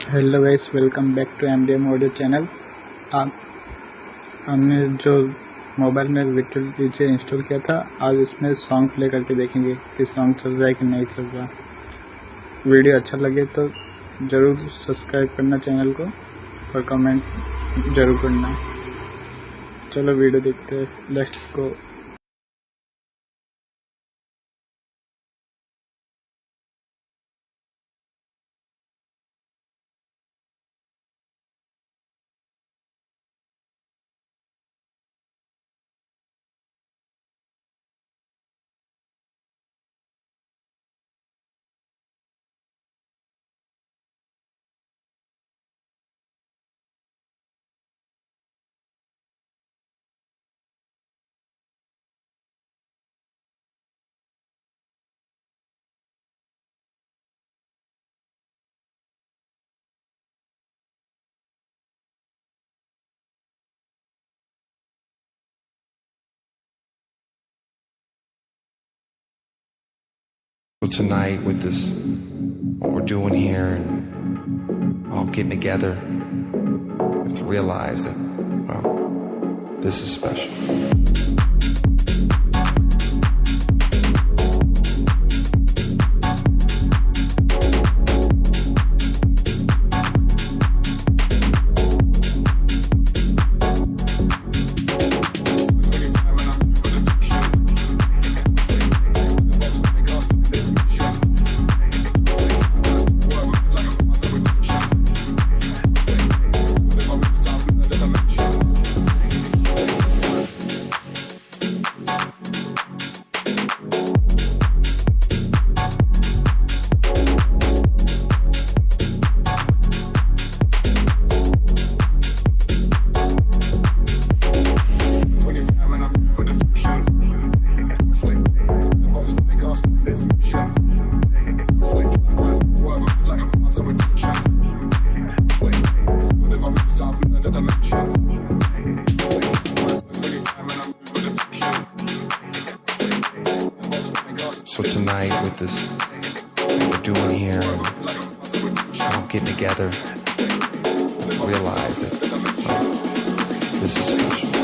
Hello guys, welcome back to MDM audio channel. आप हमने जो मोबाइल में virtual डीजे इंस्टॉल किया था, आज उसमें सॉन्ग प्ले करके देखेंगे कि सॉन्ग चल रहा है कि नहीं चल रहा। वीडियो अच्छा लगे तो ज़रूर सब्सक्राइब करना चैनल को और कमेंट ज़रूर करना। चलो वीडियो देखते हैं, let's go. So tonight with this, what we're doing here and all getting together, we have to realize that, well, this is special. So tonight with this, what we're doing here and all getting together, realize that, well, this is special.